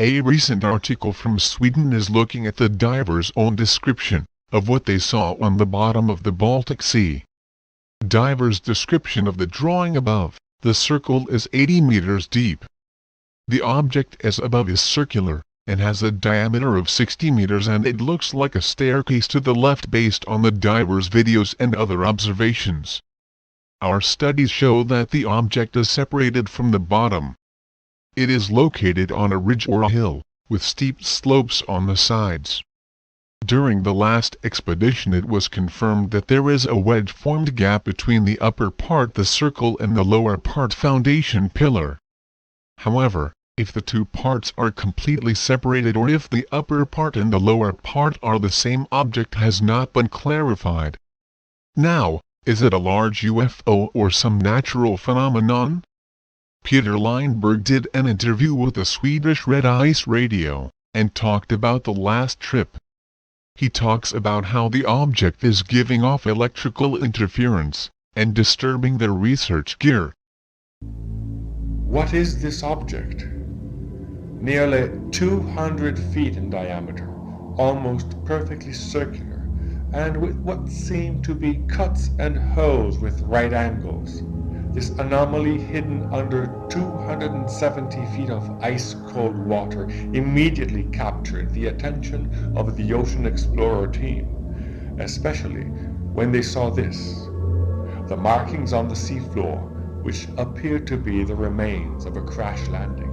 A recent article from Sweden is looking at the divers' own description of what they saw on the bottom of the Baltic Sea. Divers' description of the drawing above the circle is 80 meters deep. The object as above is circular and has a diameter of 60 meters, and it looks like a staircase to the left based on the divers' videos and other observations. Our studies show that the object is separated from the bottom. It is located on a ridge or a hill, with steep slopes on the sides. During the last expedition it was confirmed that there is a wedge-formed gap between the upper part the circle and the lower part foundation pillar. However, if the two parts are completely separated or if the upper part and the lower part are the same object has not been clarified. Now, is it a large UFO or some natural phenomenon? Peter Lindberg did an interview with the Swedish Red Ice Radio, and talked about the last trip. He talks about how the object is giving off electrical interference, and disturbing their research gear. What is this object? Nearly 200 feet in diameter, almost perfectly circular, and with what seem to be cuts and holes with right angles. This anomaly, hidden under 270 feet of ice-cold water, immediately captured the attention of the Ocean Explorer team, especially when they saw this: the markings on the seafloor, which appeared to be the remains of a crash landing.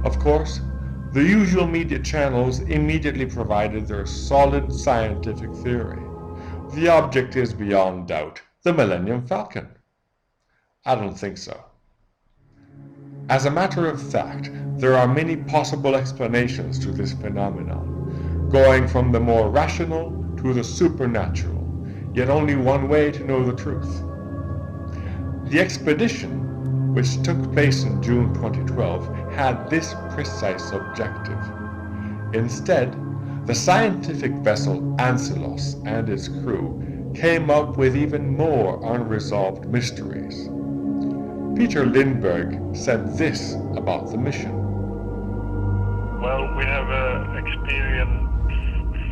Of course, the usual media channels immediately provided their solid scientific theory. The object is beyond doubt the Millennium Falcon. I don't think so. As a matter of fact, there are many possible explanations to this phenomenon, going from the more rational to the supernatural, yet only one way to know the truth. The expedition, which took place in June 2012, had this precise objective. Instead, the scientific vessel Anselos and its crew came up with even more unresolved mysteries. Peter Lindberg said this about the mission. Well, we have experienced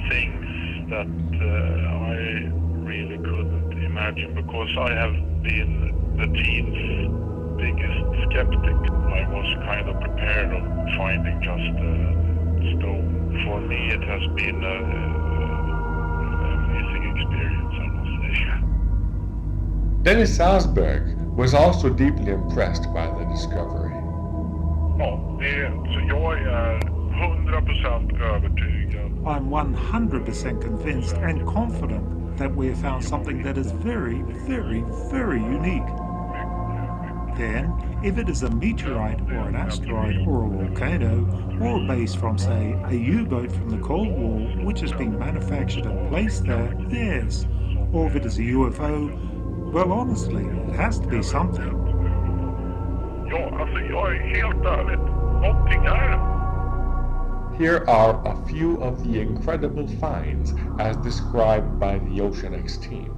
things that I really couldn't imagine, because I have been the team's biggest skeptic. I was kind of prepared of finding just a stone. For me it has been an amazing experience, I must say. Dennis Salzberg was also deeply impressed by the discovery. Så jag är 100% övertygad. I'm 100% convinced and confident that we have found something that is very, very, very unique. Then, if it is a meteorite or an asteroid or a volcano, or a base from, say, a U-boat from the Cold War which has been manufactured and placed there, yes. Or if it is a UFO, well, honestly, it has to be something. Ja, alltså jag är helt ärligt. Någonting är det. Here are a few of the incredible finds as described by the OceanX team.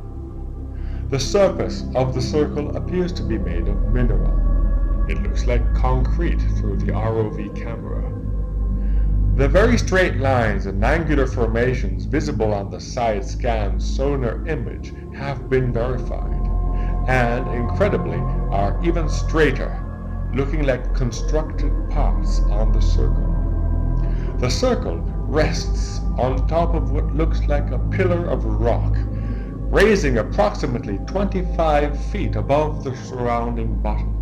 The surface of the circle appears to be made of mineral. It looks like concrete through the ROV camera. The very straight lines and angular formations visible on the side scan sonar image have been verified, and incredibly are even straighter, looking like constructed parts on the circle. The circle rests on top of what looks like a pillar of rock, raising approximately 25 feet above the surrounding bottom.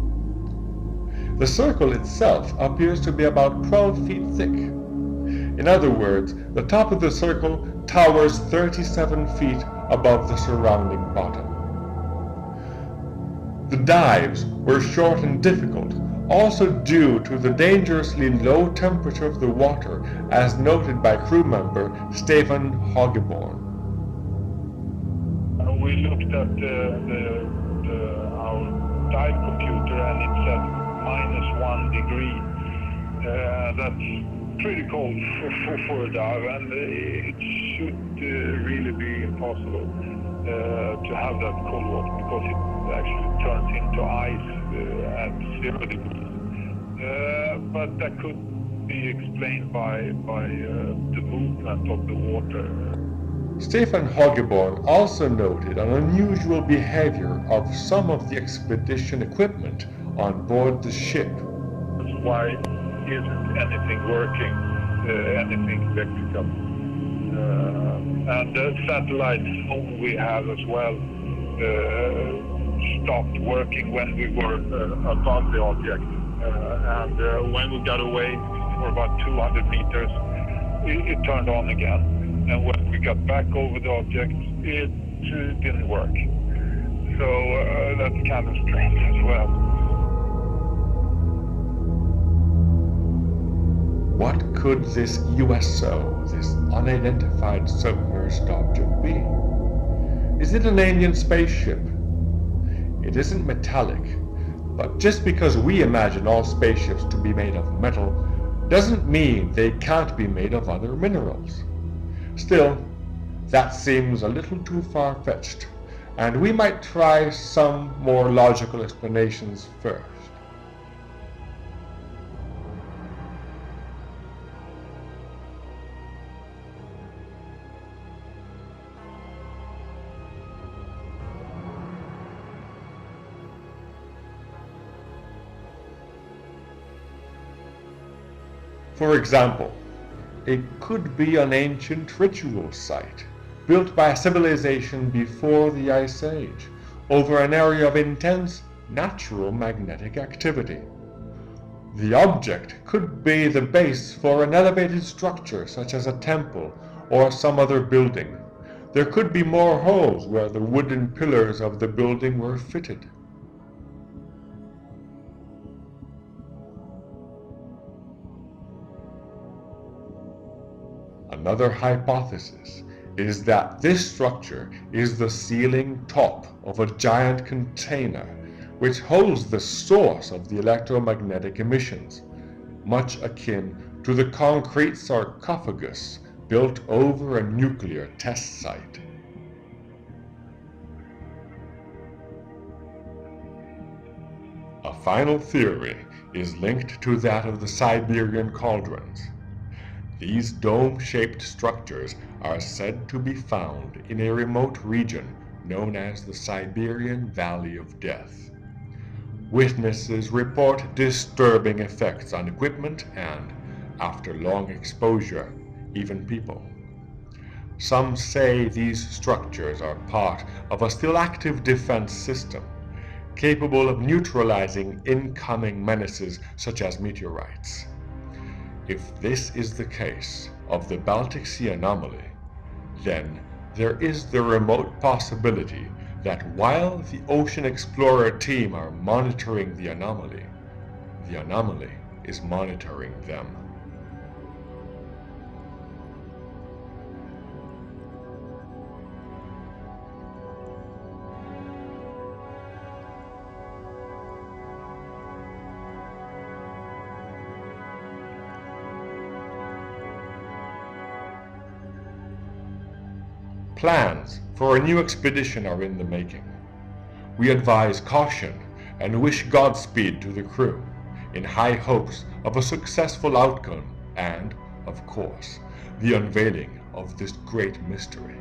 The circle itself appears to be about 12 feet thick. In other words, the top of the circle towers 37 feet above the surrounding bottom. The dives were short and difficult, also due to the dangerously low temperature of the water, as noted by crew member Stefan Hageborn. We looked at our dive computer and it said -1 degree. That's pretty cold for a dive, and it should really be impossible to have that cold water, because it actually turns into ice at 0 degrees. But that could be explained by the movement of the water. Stefan Hoggeborn also noted an unusual behavior of some of the expedition equipment on board the ship. Why isn't anything working, anything electrical? And the satellite phone we have as well stopped working when we were above the object. And when we got away for about 200 meters, it turned on again. And when we got back over the object, it didn't work. So that's kind of strange as well. What could this USO, this unidentified submerged object be? Is it an alien spaceship? It isn't metallic, but just because we imagine all spaceships to be made of metal doesn't mean they can't be made of other minerals. Still, that seems a little too far-fetched, and we might try some more logical explanations first. For example, it could be an ancient ritual site, built by a civilization before the Ice Age, over an area of intense natural magnetic activity. The object could be the base for an elevated structure such as a temple or some other building. There could be more holes where the wooden pillars of the building were fitted. Another hypothesis is that this structure is the sealing top of a giant container which holds the source of the electromagnetic emissions, much akin to the concrete sarcophagus built over a nuclear test site. A final theory is linked to that of the Siberian cauldrons. These dome-shaped structures are said to be found in a remote region known as the Siberian Valley of Death. Witnesses report disturbing effects on equipment and, after long exposure, even people. Some say these structures are part of a still active defense system, capable of neutralizing incoming menaces such as meteorites. If this is the case of the Baltic Sea anomaly, then there is the remote possibility that while the Ocean Explorer team are monitoring the anomaly is monitoring them. Plans for a new expedition are in the making. We advise caution and wish Godspeed to the crew, in high hopes of a successful outcome and, of course, the unveiling of this great mystery.